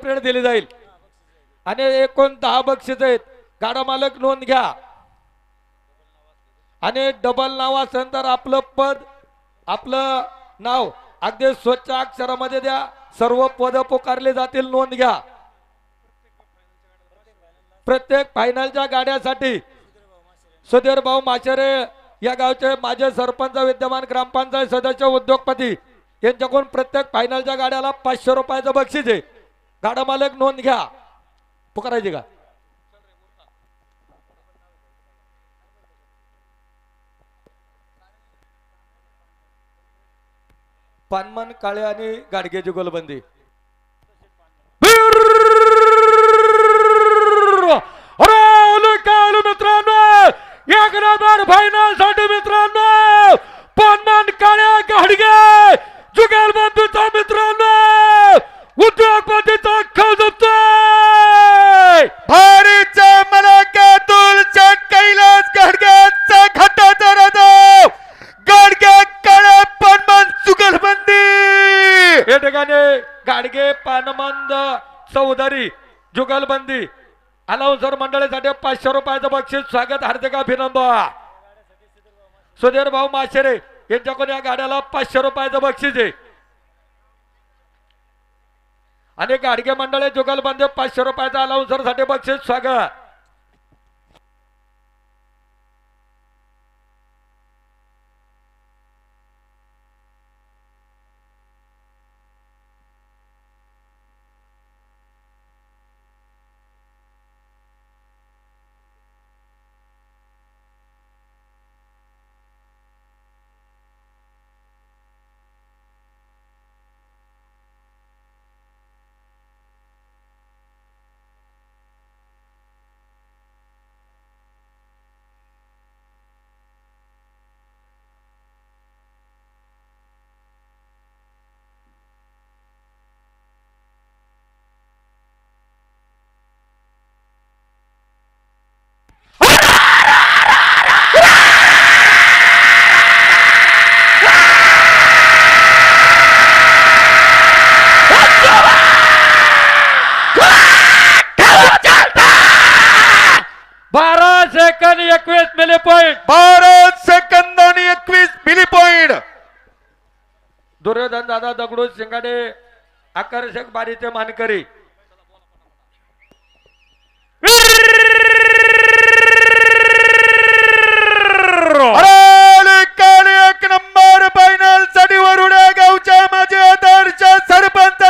Prayed दिली जाईल आणि एकूण 10 बक्षीस आहेत. गाडा मालक नोंद घ्या आणि डबल नाव असेल तर आपलं पद आपलं नाव अगदी स्वच्छ अक्षरामध्ये द्या. सर्व पद पुकारले जातील, नोंद घ्या. प्रत्येक फायनलच्या गाड्यासाठी सुधीर भाऊ माशेरे या गावचे माजी सरपंच, विद्यमान ग्रामपंचायत सदस्य, उद्योगपती यांच्याकडून प्रत्येक फायनलच्या गाड्याला 500 रुपयाचं बक्षीस आहे. गाडा मालक नोंद घ्या. पुकारायची का? पानमन काळे आणि गाडगेची गोलबंदी. मित्रांनो एक नंबर फायनल साठी मित्रांनो पानमन काळ्या गाडगे जुगलबंदीचा मित्रांनो उद्योगपतीचा खळ झुकतोय. भारीच्या मलाकातून कैलास गाडग्याचा खटाचा राजा गाडगे काळ्या पानमन जुगलबंदी. या ठिकाणी गाडगे पानमंद चौधरी जुगलबंदी अलाउन्सर मंडळीसाठी 500 रुपयाचं बक्षीस. स्वागत, हार्दिक अभिनंदन. सुधीर भाऊ माशेरे यांच्याकडून या गाड्याला 500 रुपयाचं बक्षीस आहे आणि गाडगे मंडळी जुगलबंदी 500 रुपयाचं अलाउन्सर साठी बक्षीस. स्वागत. Second 21 milli point. 12 सेकंद आणि 21 मिली पॉइंट. दुर्योधन दादा दगडू शिंगाडे आकर्षक बारीचे मानकरी. एक नंबर फायनल साठी वरुड्या गावच्या माझे आदर्श सरपंच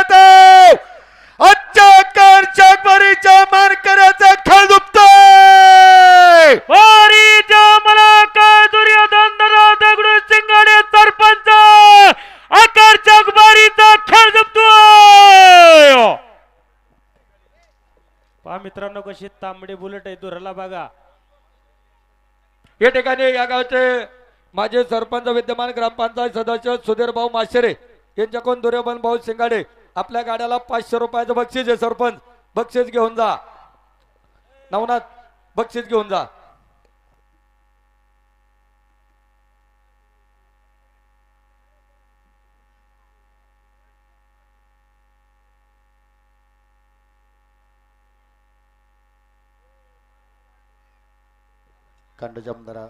आजच्या आकर्षक बारीच्या मानकऱ्याचा खेळ दुखतोय. दुर्योधन दादा दगडू शिंगाडे सरपंच आकर्षक बारीचा खेळ जमतोय. पहा मित्रांनो कशी तांबडी बुलेट आहे, दुरला बघा. या ठिकाणी या गावचे माजी सरपंच, विद्यमान ग्रामपंचायत सदस्य सुधीर भाऊ माशेरे यांच्याकडून दुर्योधन भाऊ शिंगाडे आपल्या गाड्याला 500 रुपयाचं बक्षीस आहे. सरपंच बक्षीस घेऊन जा. नवनाथ बक्षीस घेऊन जा. खंड जमदारा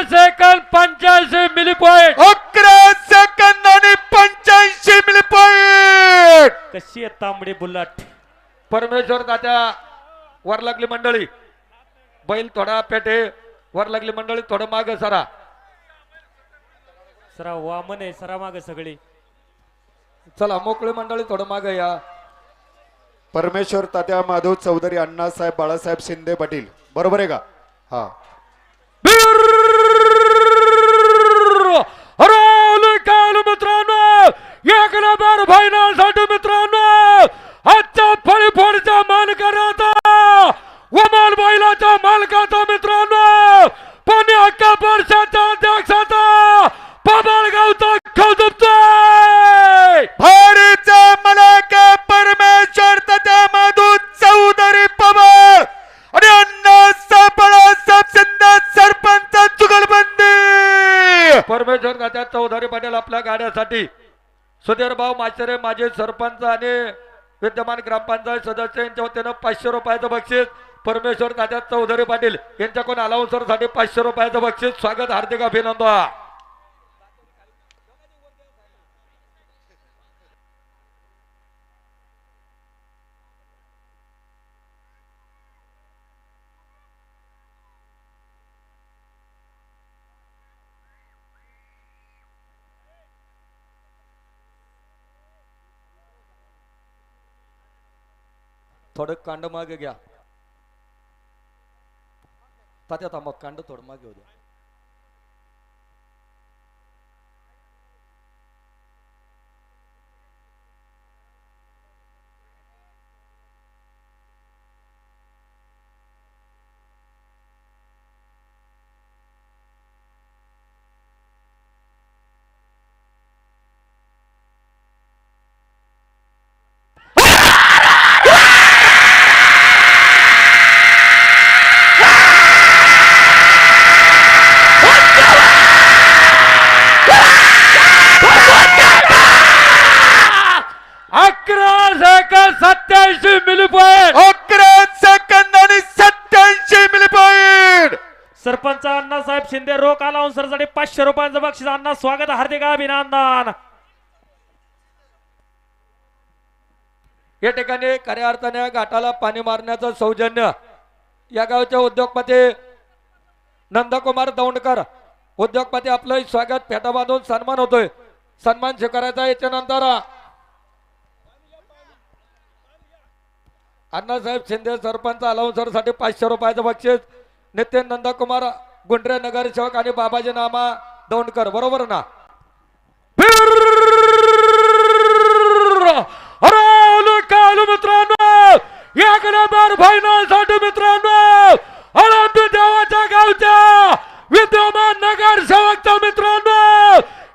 सेकंद 85 मिली पॉइंट. 11 सेकंद आणि 85 मिली पॉइंट. कशी आहे तांबडी बुलेट. परमेश्वर तात्या वर लागली मंडळी. बैल थोडा पेटे वर लागली मंडळी, थोडं माग सरा. सरा वामन आहे, सरा माग सगळी. चला मोकळी मंडळी थोडं माग या. परमेश्वर तात्या माधव चौधरी अण्णासाहेब बाळासाहेब शिंदे पाटील, बरोबर आहे का? हा. मित्रांनो एक नंबर फायनल साठी मित्रांनो आजच्या फळीफोडच्या मालकाचा वमाल बैलाच्या मालकाचा मित्रांनो पाणी हक्का वर्षाच्या अध्यक्षाचा बाबाळगावचा खवदुपतोय भारीचा मलाक परमेश्वर तथा माधू चौधरी पवार आणि अण्णा बाळासाहेब शिंदे सरपंच चुगलबंदी. परमेश्वर तात्या चौधरी पाटील आपल्या गाड्यासाठी सुधीर भाऊ माचरे माजी सरपंच आणि विद्यमान ग्रामपंचायत सदस्य यांच्या वतीनं 500 रुपयाचं बक्षीस परमेश्वर तात्या चौधरी पाटील यांच्याकडून अलाउन्सर साठी 500 रुपयाचं बक्षीस. स्वागत हार्दिक अभिनंदन. थोडं कांड मागे घ्या तात्या थांबा कांड थोडं मागे होऊ द्या. सरपंच अण्णासाहेब शिंदे रोख अलाउन्सर साठी 500 रुपयांचं बक्षीस. अण्णा स्वागत हार्दिक अभिनंदन. या ठिकाणी खऱ्या अर्थाने घाटाला पाणी मारण्याचं सौजन्य या गावचे उद्योगपती नंदकुमार दौंडकर उद्योगपती आपलं स्वागत फेटा बांधून सन्मान होतोय. सन्मान स्वीकारायचा. याच्यानंतर अण्णासाहेब शिंदे सरपंच अलाउन्सर साठी 500 रुपयाचं बक्षीस. नितीन नंदकुमार गुंडरे नगरसेवक आणि बाबाजी नामा दौंडकर बरोबर ना. मित्रांनो एक नंबर फायनल साठी मित्रांनो आळंदी देवाच्या गावच्या विद्यमान नगरसेवकचा मित्रांनो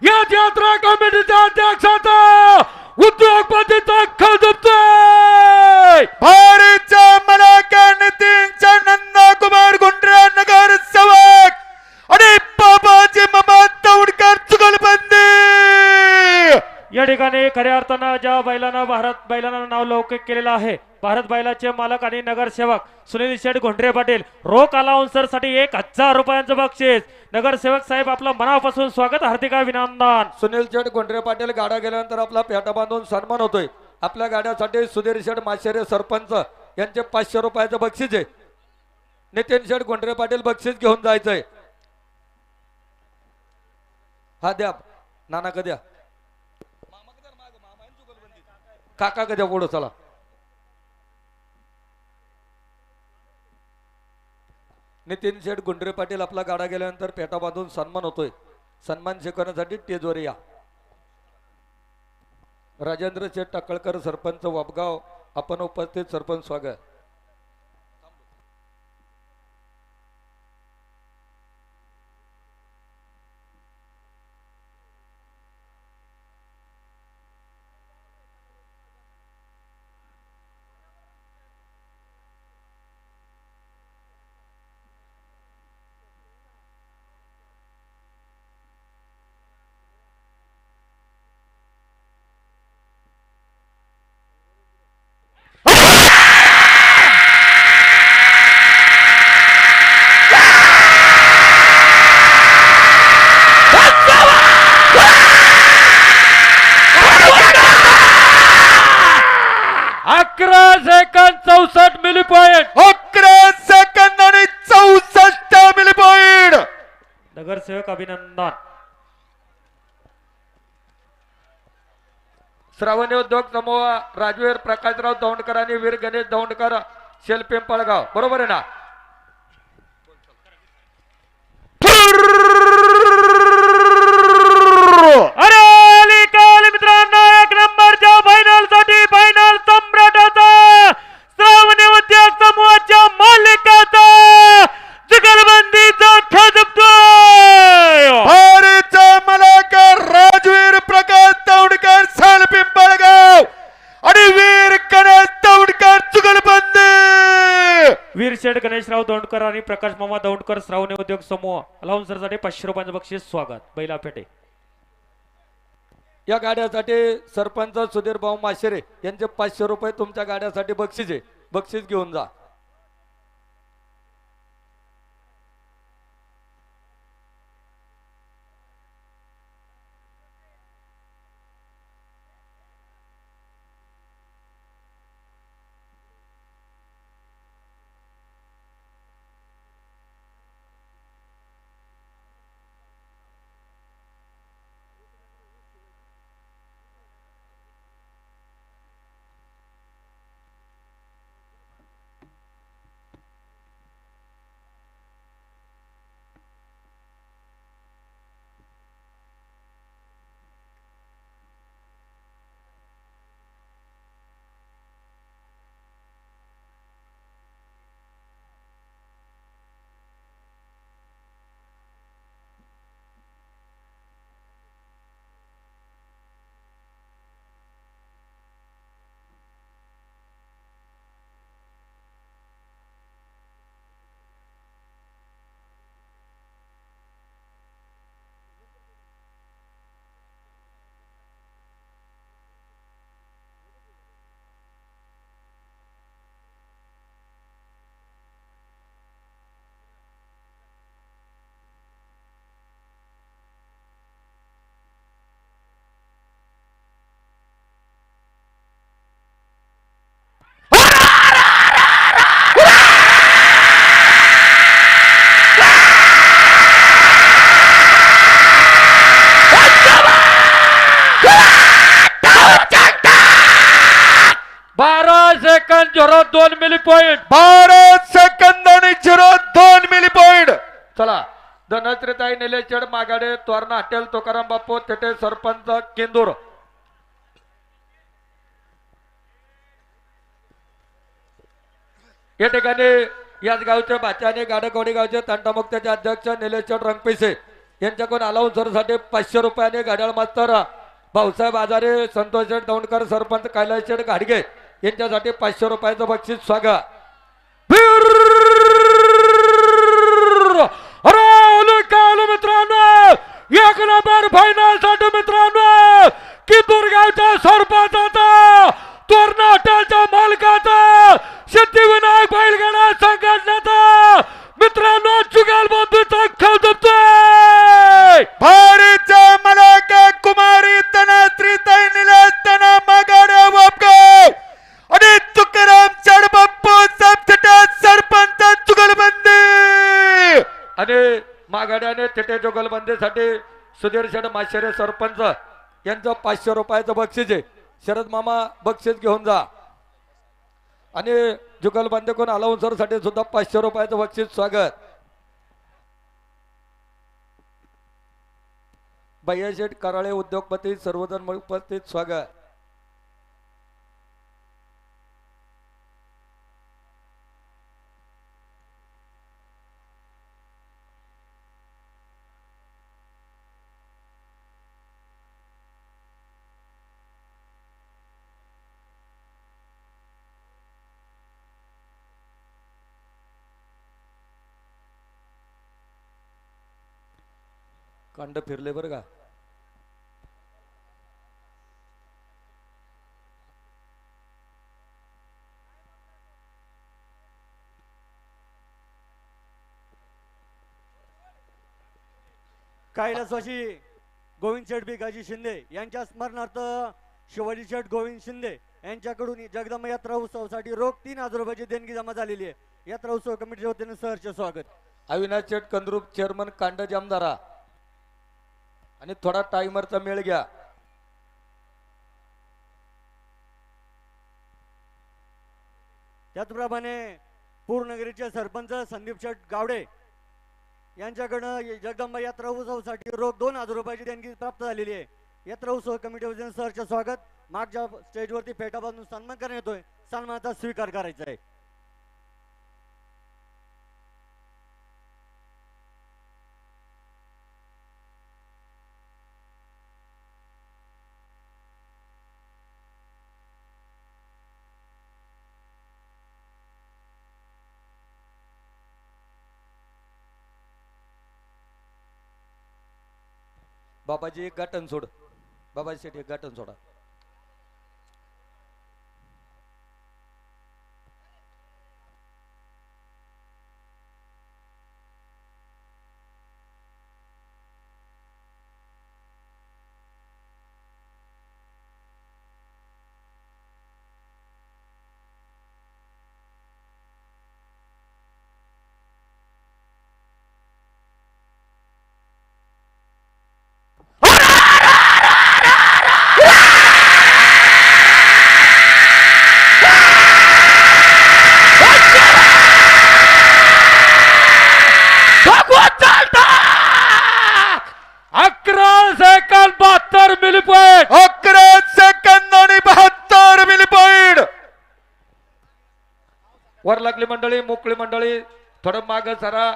या यात्रा कमिटीच्या अध्यक्षाचा उद्योगपतीचा खवदुपतोय भारीचा मलाक नितीनचा नंदकुमार गुंडरे नगरसेवक आणि बाबाजी मामा दौंडकर चुगलबंदी. या ठिकाणी खऱ्या अर्थानं ज्या बैलांना नाव लौकिक केलेलं आहे भारत बैलाचे मालक आणि नगरसेवक सुनील शेठ घोंडरे पाटील रोख अलाउन्सर साठी 1000 रुपयांचं बक्षीस. नगरसेवक साहेब आपलं मनापासून स्वागत हार्दिक अभिनंदन. सुनील शेठ गुंडरे पाटील गाडा गेल्यानंतर आपला पेटा बांधून सन्मान होतोय. आपल्या गाड्यासाठी सुधीर शेठ माशेरे सरपंच यांचे 500 रुपयाचं बक्षीस आहे. नितीन शेठ गुंडरे पाटील बक्षीस घेऊन जायचंय. हा द्या नाना कद्या काका कद्या पुढं चला. नितीन शेठ गुंडरे पाटील आपला गाडा गेल्यानंतर पेटा बांधून सन्मान होतोय. सन्मान शिकवण्यासाठी टेजवर या. राजेंद्र शेठ टाकळकर सरपंच वापगाव आपण उपस्थित. सरपंच स्वागत. नगरसेवक अभिनंदन. श्रावणी उद्योग समूह राजवीर प्रकाशराव दौंडकर आणि वीर गणेश दौंडकर शेलपिंपळगाव बरोबर आहे ना. अरे मित्रांनो एक नंबरच्या फायनल साठी फायनल सम्राट शेठ गणेशराव दौंडकर आणि प्रकाश मामा दौंडकर श्रावणी उद्योग समूह अलाउन्सरसाठी 500 रुपयांचं बक्षीस स्वागत बैला पेटे. या गाड्यासाठी सरपंच सुधीर भाऊ माशेरे यांचे 500 रुपये तुमच्या गाड्यासाठी बक्षीस आहे. बक्षीस घेऊन जा. Second 02 milli point. 12 सेकंद आणि 02 मिली पॉइंट. चला धनश्रीताई निलेचड मागाडे तोरणा हॉटेल तुकाराम बापू तेथे सरपंच केंदूर. या ठिकाणी याच गावचे बाच्याने गाडकवाडी गावचे तंटामुक्ताचे अध्यक्ष निलेचड रंगपिसे यांच्याकडून अलाउन्सरसाठी 500 रुपयाने घड्याळ मास्तर भाऊसाहेब आजारे संतोष शेठ दौंडकर सरपंच कैलास शेठ घाडगे यांच्यासाठी 500 रुपयाचं बक्षीस स्वागत. मित्रांनो एक नंबर फायनल साठी मित्रांनो किंदूरगावच्या सरपंचाचा तोरणा हॉटेलच्या मालकाचा सिद्धिविनायक बैलगाडा संघटनेचा मित्रांनो जुगलबंधूचा खेळ जमतोय. भारीचा मलाका कुमारी तनात्रीताई निलेश तना मागाडे वापगाव आणि तुकाराम चढबाप्पू सबथटा सरपंच जुगलबंदी. आणि मागाड्याने तेथे जुगलबंदीसाठी सुधीर शेठ माशेरे सरपंच यांचं 500 रुपयाचं बक्षीस आहे. शरद मामा बक्षीस घेऊन जा. आणि जुगलबंदी कोण अलाउन्सर साठी सुद्धा 500 रुपयाचं बक्षीस स्वागत. भैया शेठ कराळे उद्योगपती सर्वजण उपस्थित स्वागत. कांड फिरले बरं का. कैलासवासी गोविंद शेठ भिकाजी शिंदे यांच्या स्मरणार्थ शिवाजी शेठ गोविंद शिंदे यांच्याकडून जगदंबा यात्रा उत्सवासाठी रोख 3000 रुपयाची देणगी जमा झालेली आहे. यात्रा उत्सव कमिटीच्या वतीने सहर्ष स्वागत. अविनाश शेठ कंद्रुप चेअरमन कांड जामदारा. आणि थोडा टाइमरचा मेळ घ्या. त्याचप्रमाणे पूर्णगिरीचे सरपंच संदीप शेठ गावडे यांच्याकडनं जगदंबा यात्रा उत्सवासाठी रोख 2000 रुपयाची देणगी प्राप्त झालेली आहे. यात्रा उत्सव कमिटीचे सहर्ष स्वागत. मागच्या स्टेजवरती फेटा बांधून सन्मान करण्यात येतोय. सन्मानाचा स्वीकार करायचा आहे. बाबाजी एक गाठण सोड. बाबाजी शेठ एक गाठण सोडा. अकरा सेकंद 72 मिली पॉइंट. 11 सेकंद आणि 72 मिली पॉइंट. वर लागली मंडळी, मोकळी मंडळी, थोडं माग जरा.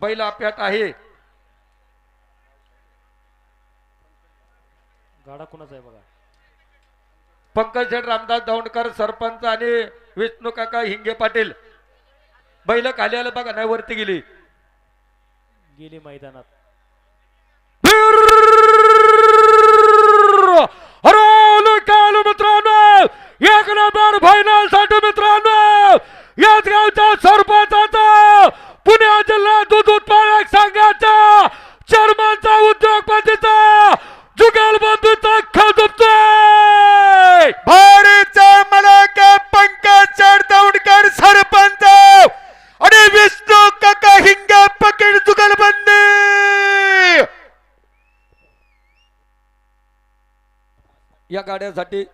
बैल आप्यात आहे. गाडा कुणाचा आहे बघा. पंकज शेठ रामदास दौंडकर सरपंच आणि विष्णू काका हिंगे पाटील. बैल खाली आलं बघा, नाही वरती गेली. गेली मैदानात. काल मित्रांनो, एक नंबर फायनल साठी मित्रांनो याच गावच्या सरपंचाचा, पुणे जिल्हा दूध उत्पादक संघाचा चेअरमनचा, उद्योगपतीचा, जुगलबंधूचा खेळ झुकतोय. भारीचा मलाक पंकज दौंडकर सरपंच आणि विष्णू काका हिंगा पकीड जुगलबंदी. या गाड्यासाठी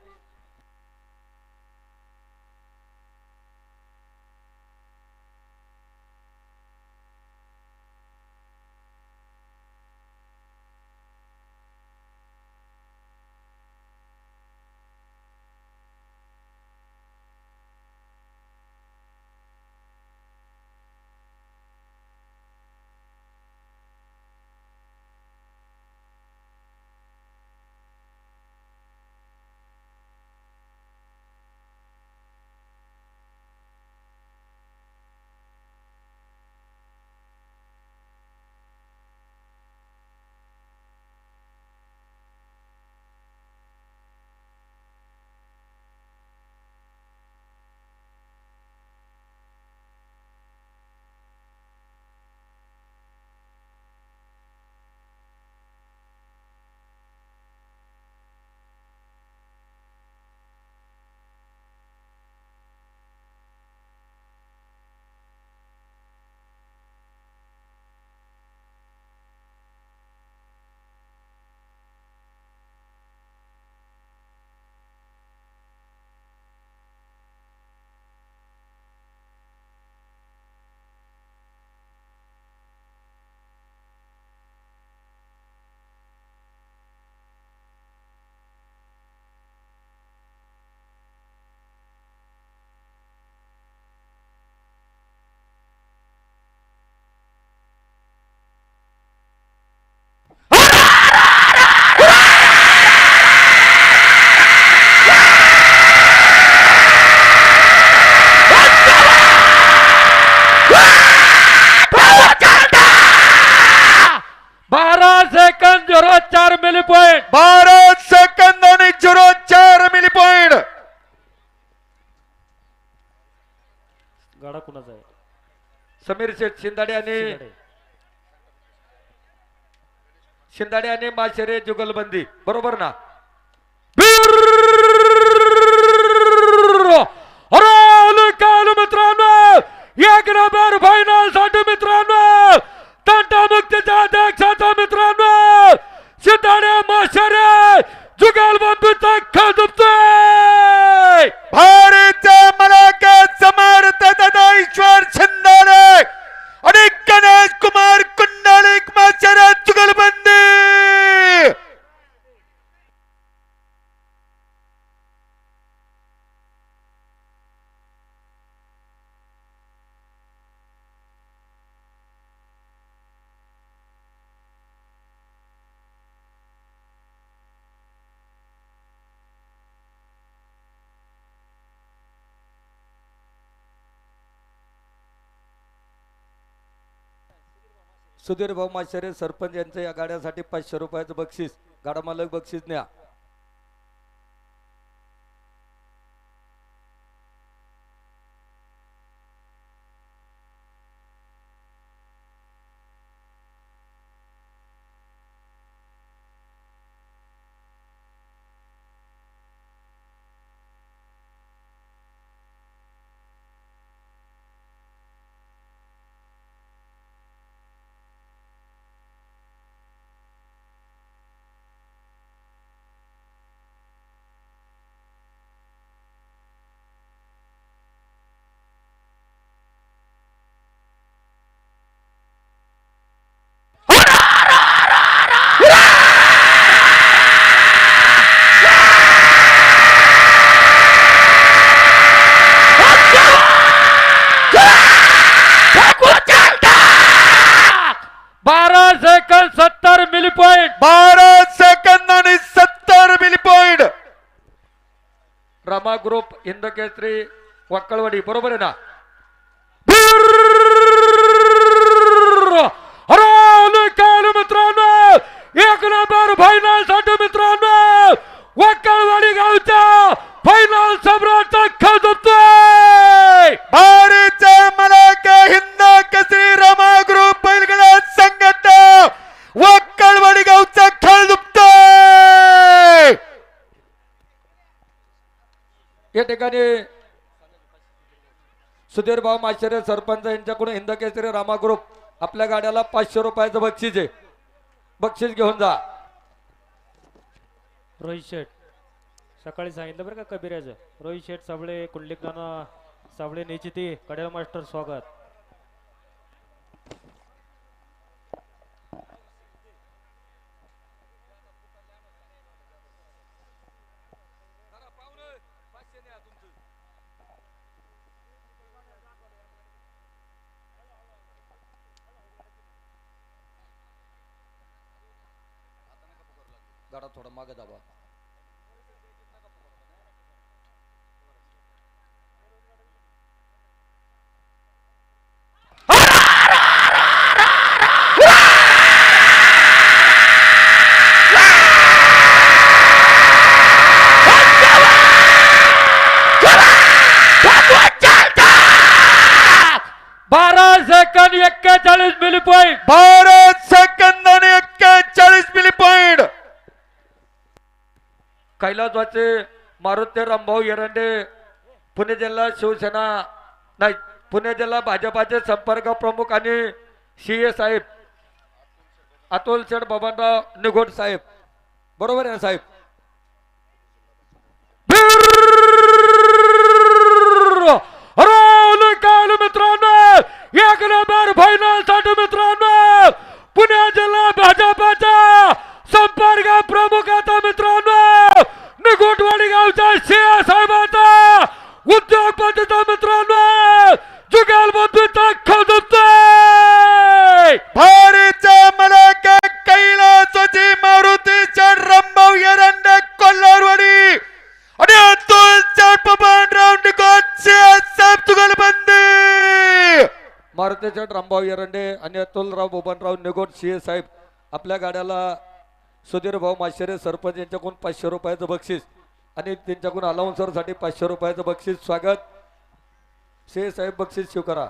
मिली पॉइंट. 12 सेकंद आणि 04 मिली पॉइंट. गाडा कुणाचा आहे. समीर शेठ शिंदाडे आणि माशेरे जुगलबंदी, बरोबर ना. काल मित्रांनो एक नंबर फायनल साठी मित्रांनो तंटा मुक्तीच्या अध्यक्षाचा मित्रांनो शिंदाडे माशेरे जुगलबंदीचा खेळ झुकतोय. भारत मलाकात समर्थ दादा ईश्वर शिंदाडे आणि गणेश कुमार कुंडलिक माशेरे जुगलबंदी. सुधीर भाऊ माशेरे सरपंच यांचं या गाड्यासाठी 500 रुपयाचं बक्षीस. गाडा मालक बक्षीस न्या. Second 70 milli point. 12 सेकंद आणि 70 milli point. Rama group Hind Kesari Vakkalwadi बरोबर आहे ना. अरे मित्रांनो एक नंबर फायनल साठी मित्रांनो वक्कळवाडी गावच्या फायनल सम्राटचा खेळ होतोय. भारीचा मलाक हिंद केसरी रमा ग्रुप बैलगाडा संघटना वक्कळवाडी गावचा खेळ दुखतोय. या ठिकाणी सुधीर भाऊ माशेरे सरपंच यांच्याकडून हिंद केसरी रामा ग्रुप आपल्या गाड्याला 500 रुपयाचं बक्षीस आहे. बक्षीस घेऊन जा. रोहित शेठ सकाळी सांगितलं बरं का कबीराचं. रोहित शेठ साबळे कुंडलिक नाना साबळे निश्चिती कडेल मास्टर स्वागत. गाडा थोडा मागे दाबा. Second 41 milli point. 12 सेकंद आणि 41 मिली पॉइंट. कैलासवाचे मारुती रामभाऊ एरंडे पुणे जिल्हा शिवसेना नाही पुणे जिल्हा भाजपाचे संपर्क प्रमुख आणि सीए साहेब अतुल शेठ बबनराव निघोट साहेब बरोबर आहे ना साहेब. मित्रांनो एक नंबर फायनल साठी मित्रांनो पुणे जिल्हा भाजपाचा संपर्क प्रमुख आता मित्रांनो निगोटवाडी गावच्या शिया साहेबाचा उद्योगपतीचा मित्रांनो जुगाल बंधूचा खदुतोय. भारीचा मलाक कैलासवाची मारुतीच्या रामभाऊ एरंडे कोल्हारवाडी आणि अतुल शेठ बबनराव निघोट साहेब जुगलबंदी. मारुती शेठ रामभाऊ एरंडे आणि अतुलराव बबनराव निघोट सीए साहेब आपल्या गाड्याला सुधीर भाऊ माशेरे सरपंच यांच्याकडून 500 रुपयाचं बक्षीस आणि त्यांच्याकडून अलाउन्सर साठी 500 रुपयाचं बक्षीस. स्वागत. सीए साहेब बक्षीस स्वीकारा.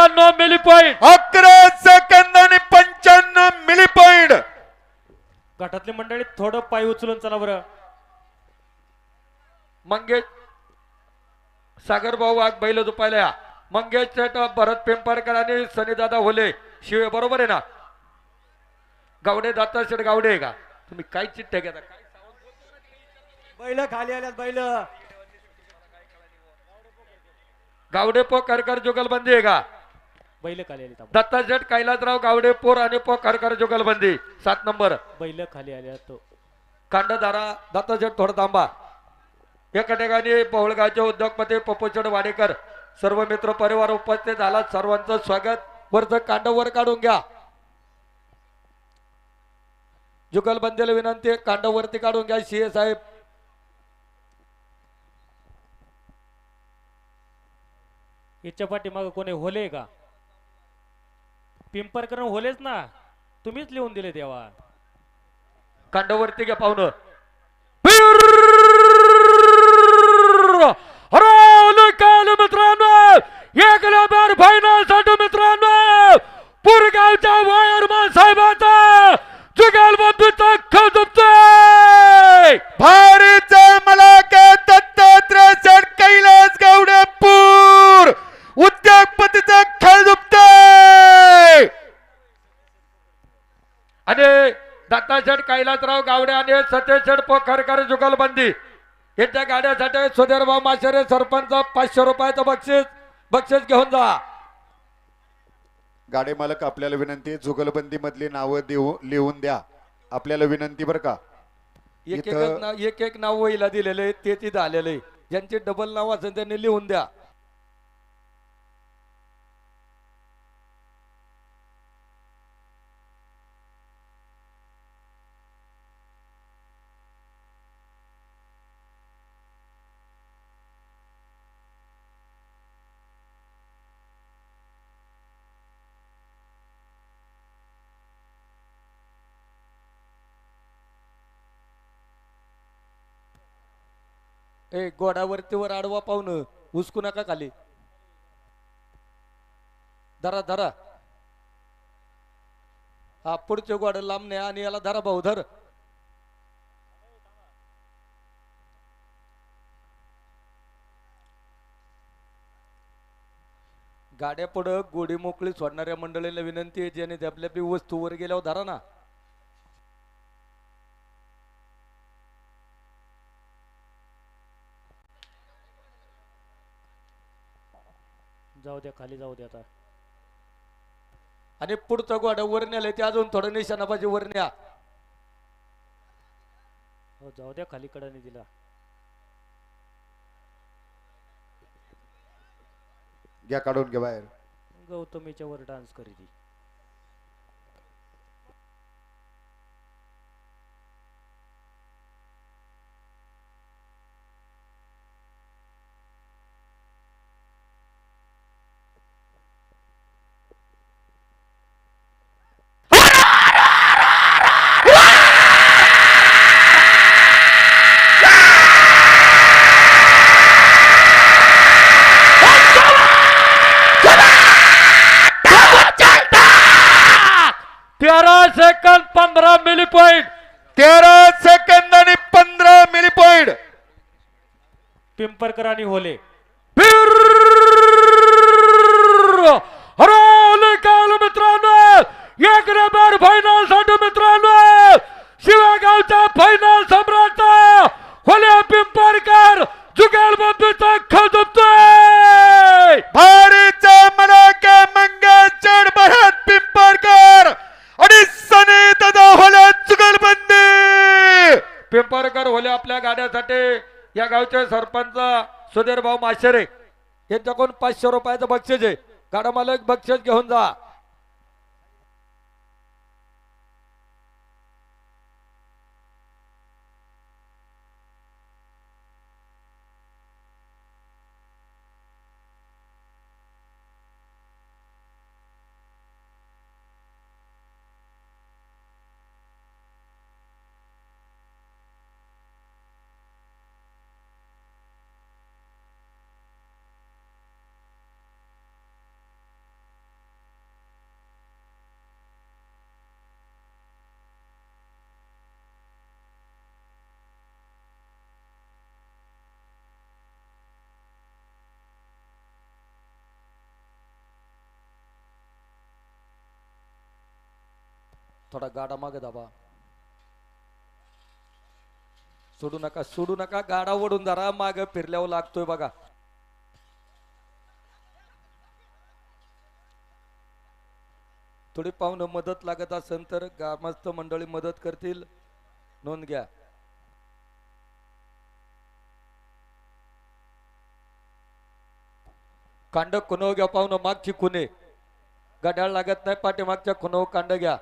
पंच्याण्णव मिली पॉईंट 11 सेकंद आणि 95 मिली पॉइंट. गटातली मंडळी थोडं पाय उचलून चला बरं. मंगेश सागर भाऊ वाघ बैल दुपायला या. मंगेश शेट भरत पिंपरकर आणि सनीदादा होले शिवे बरोबर आहे ना. गावडे दाता शेट गावडे आहे का तुम्ही काय चिठ्ठ्या घेता काय बैल खाली आल्यात बैल. गावडे पोकरकर जुगलबंदी आहे का. बैल खाली आली दत्ता शेट कैलासराव गावडे पोर आणि पोकरकर जुगलबंदी 7 नंबर. बैल खाली आल्या तो कांडधारा दत्ता शेट थोडा थांबा. एका ठिकाणी पवळगावचे उद्योगपती पप्पूचड वाडेकर सर्व मित्र परिवार उपस्थित झाला. सर्वांचं स्वागत. वरचं कांड वर काढून घ्या. जुगलबंदीला विनंती आहे, कांड वरती काढून घ्या. सीए साहेब याच्या पाठीमागं कोणी होले का. पिंपरकर होलेच ना तुम्हीच लिहून दिले तेव्हा. कांड वरती घ्या पाहुणं. काल मित्रांनो एक नंबर फायनल साठी मित्रांनो पुरगावच्या वायरमन साहेबाचा जुगलबंदीचा खळ दुखतोय. भारीचा मलाका दत्तात्रय शेठ कैलास गावडे पूर उद्योगपतीचा खेळ दुखतोय. आणि दत्ता शेठ कैलासराव गावडे आणि सतेज शेठ पोखरकर जुगलबंदी यांच्या गाड्यासाठी सुधीरभाऊ माशेरे सरपंच 500 रुपयाचं बक्षीस घेऊन जा. गाडे मालक आपल्याला विनंती आहे, जुगलबंदी मधली नावं लिहून द्या. आपल्याला विनंती बरं का. एक एक नाव वहीला दिलेले आहे, ते तिथं आलेले आहे. ज्यांचे डबल नाव असेल त्यांनी लिहून द्या. ए गोडावरती वर आडवा पाहुणं उसकू नका खाली. धरा धरा. हा पुढचे गोड लांबणे आणि याला धरा भाऊ धर. गाड्या पुढं गोडी मोकळी सोडणाऱ्या मंडळीला विनंती आहे, ज्याने आपल्या वस्तूवर गेल्यावर धरा ना. जाऊ द्या खाली जाऊ द्या आता. आणि पुढचं गोड वर नेलंय ते अजून थोडं निशाणाबाजी वर न्या. हो जाऊ द्या खाली कडाने दिला. घ्या काढून घ्या बाहेर. गौतमीच्या वर डान्स करीती. सेकंद 15 मिली पॉइंट 13 सेकंद आणि 15 मिली पॉइंट. पिंपरकर आणि होले काल मित्रांनो एक नंबर फायनल साठी मित्रांनो शिवागावचा फायनल सम्राट होले पिंपरकर जुगलबंदीचा खळ दुखतोय. भारीचा मलाका मंगेश शेठ भरत पिंपरकर आणि सनी दादा होले जुगलबंदी. पिंपरकर होले आपल्या गाड्यासाठी या गावचे सरपंच सुधीरभाऊ माशेरे यांच्याकडून 500 रुपयाचं बक्षीस आहे. गाडा मालक बक्षीस घेऊन जा. थोडा गाडा मागे दाबा. सोडू नका गाडा ओढून जरा माग फिरल्यावर लागतोय बघा. थोडी पाहुणं मदत लागत असेल तर ग्रामस्थ मंडळी मदत करतील. नोंद घ्या. कांड कुणव घ्या पाहुणं, मागची कुणे गड्याळ लागत नाही. पाठीमागच्या कुणव कांड घ्या.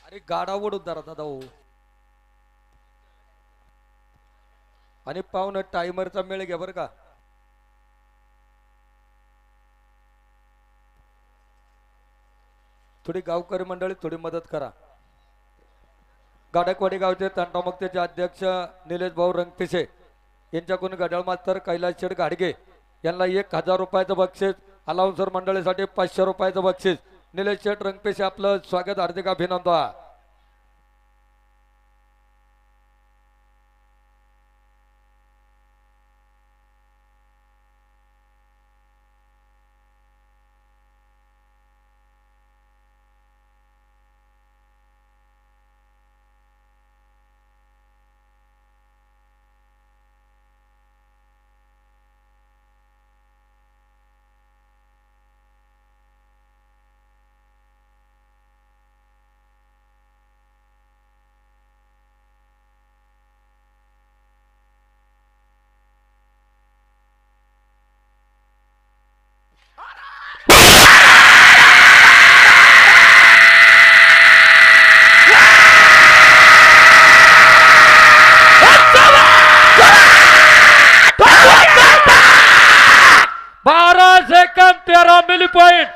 अरे गाडा ओढून जरा दादा हो. आणि पाहुणं टायमरचा मेळ घ्या बरं का. थोडी गावकरी मंडळी थोडी मदत करा. गाडकवाडी गावचे तंटामुक्तीचे अध्यक्ष निलेश भाऊ रंगपिसे यांच्याकडून गडाळ मास्तर कैलास शेठ घाडगे यांना 1000 रुपयाचं बक्षीस. अलाउन्सर मंडळीसाठी 500 रुपयाचं बक्षीस. निलेश शेठ रंगपिसे आपलं स्वागत, हार्दिक अभिनंदन.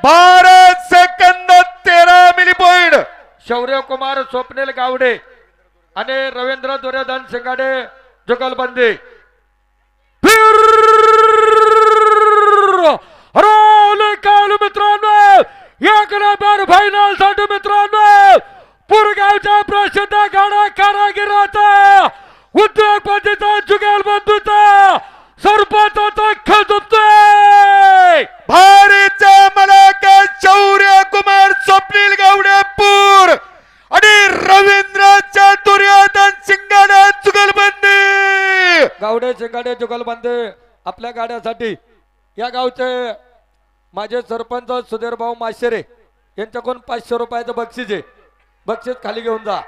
Bharat second 13 milli point. Shaurya Kumar Swapnil Gawade आणि रवींद्र दुर्योधन शिंगाडे जुगलबंदी. मित्रांनो एक नंबर फायनल साठी मित्रांनो पुरगावच्या प्रसिद्ध गाडा कारागिराचा उद्योगपतीचा जुगलबंदूचा सरपंचाचा खेळ झुकतोय. भारीचा मलाका शौर्य कुमार स्वप्नील गावडेपूर आणि रवींद्रच्या दुर्योधन सिंगाडे जुगलबंदी. गावडे शिंगाडे जुगलबंदी आपल्या गाड्यासाठी या गावचे माझे सरपंच सुधीर भाऊ माशेरे यांच्याकडून 500 रुपयाचं बक्षीस आहे. बक्षीस खाली घेऊन जा.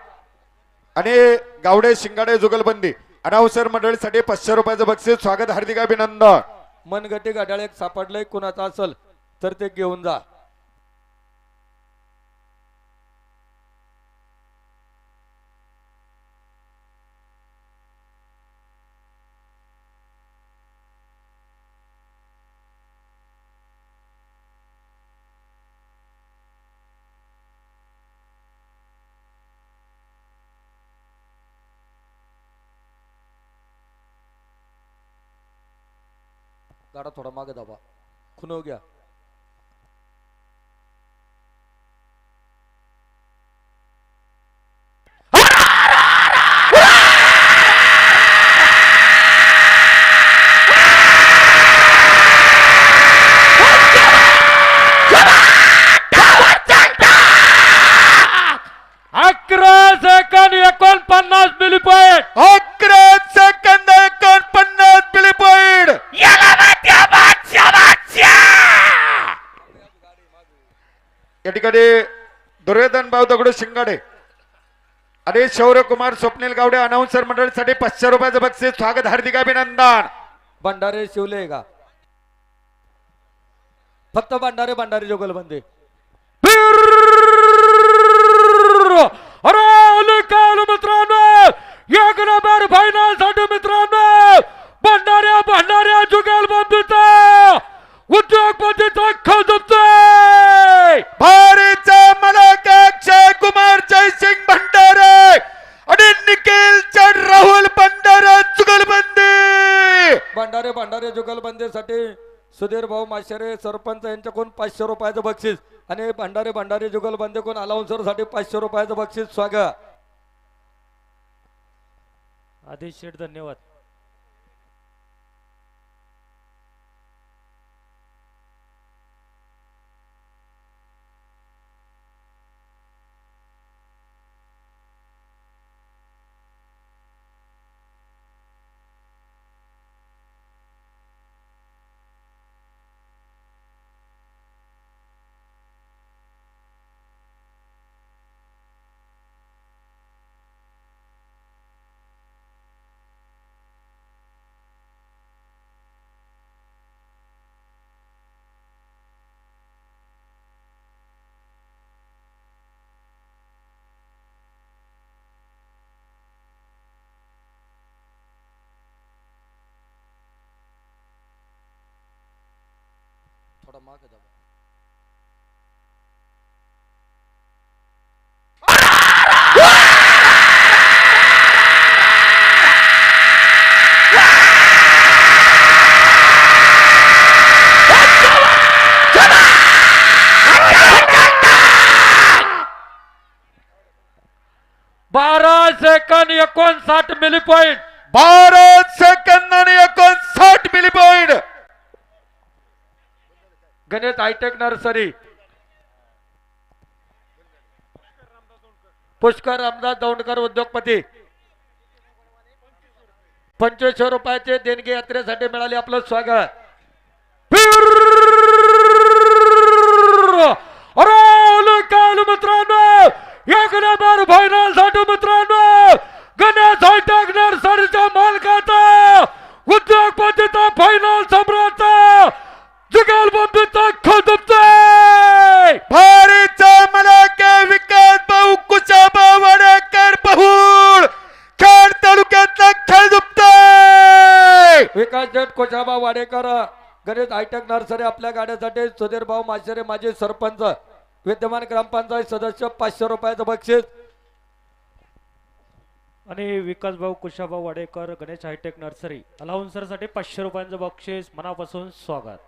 आणि गावडे शिंगाडे जुगलबंदी अनावसर मंडळीसाठी 500 रुपयाचं बक्षीस. स्वागत, हार्दिक अभिनंदन. मनगटी घड्याळ एक सापडलंय, कुणाचा असेल तर ते घेऊन जा. गाडा थोडा मागे दाबा. खुनव घ्या. या ठिकाणी दुर्योधन भाऊ दगडू शिंगाडे आणि शौर्य कुमार स्वप्नील गावडे अनाउन्सर मंडळीसाठी 500 रुपयाचं बक्षीस. स्वागत, हार्दिक अभिनंदन. भंडारे शिवले का फक्त भंडारे जुगलबंदी. माशेरे सरपंच यांच्याकडून 500 रुपयाचं बक्षीस आणि भंडारी जुगलबंदीकडून अलाउन्सरसाठी 500 रुपयाचं बक्षीस स्वागत. आदेश शेठ धन्यवाद. थोडा मागे जाऊ. बारा सेकंद 59 मिली पॉइंट. 12 सेकंद आणि 59 milli point. Ganesh hitech nursery Pushkar Ramdas Daundkar उद्योगपती 2500 रुपयाचे देणगी यात्रेसाठी मिळाले. आपलं स्वागत. काल मित्रांनो एक नंबर फायनल साठी मित्रांनो गणेश हायटेक नर्सरीच्या मालकाचा उद्योगपतीचा फायनल सम्राटचा जुगलबंदीचा खदुपतोय. भारीचा मलाके विकास भाऊ कुशाबा वाडेकर बहुळ खेड तालुक्यातला खेळ दुपतोय. विकास शेठ कोशाबा वाडेकर गणेश हायटेक नर्सरी आपल्या गाड्यासाठी सुधीर भाऊ माशेरे माजी सरपंच विद्यमान ग्रामपंचायत सदस्य 500 रुपयाचं बक्षीस. आणि विकास भाऊ कुशाभाऊ वाडेकर गणेश हायटेक नर्सरी अलाउन्सर साठी 500 रुपयांचं बक्षीस मनापासून स्वागत.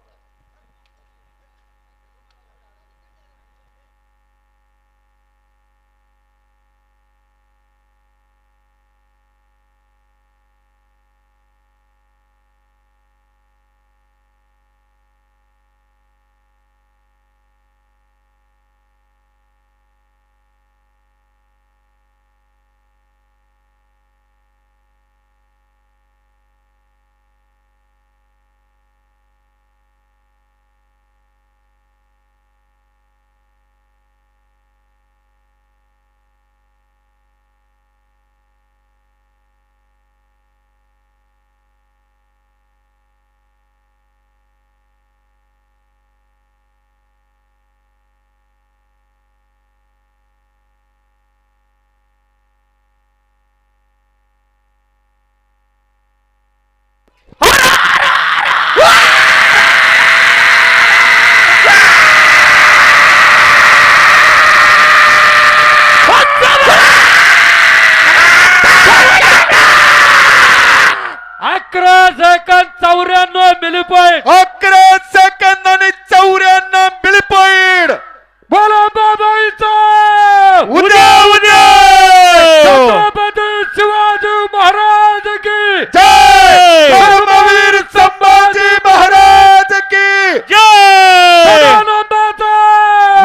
Milli point. 11 सेकंद आणि 94 मिली पॉइंट. बोला बाबाईचा उद्या छत्रपती शिवाजी महाराज की जय. धर्मवीर संभाजी महाराज की जय. आनंदाचा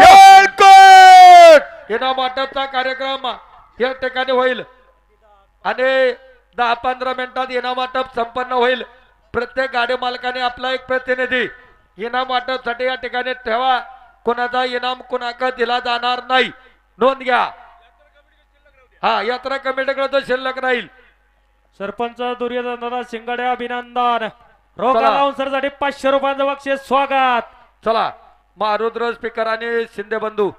येळकोट इनाम वाटपचा कार्यक्रम या ठिकाणी होईल आणि 10-15 मिनिटात इनाम वाटप संपन्न होईल. प्रत्येक गाडी मालकाने आपला एक प्रतिनिधी इनाम वाटपसाठी या ठिकाणी ठेवा. कोणाचा इनाम कोणाकडे दिला जाणार नाही, नोंद घ्या. हा, यात्रा कमिटीकडे तो शिल्लक राहील. सरपंच दुर्योधन शिंगाडे अभिनंदन. रोख चला. अलाउन्सर साठी 500 रुपयांचं बक्षीस स्वागत. चला, मारुद्र स्पीकर आणि शिंदे बंधू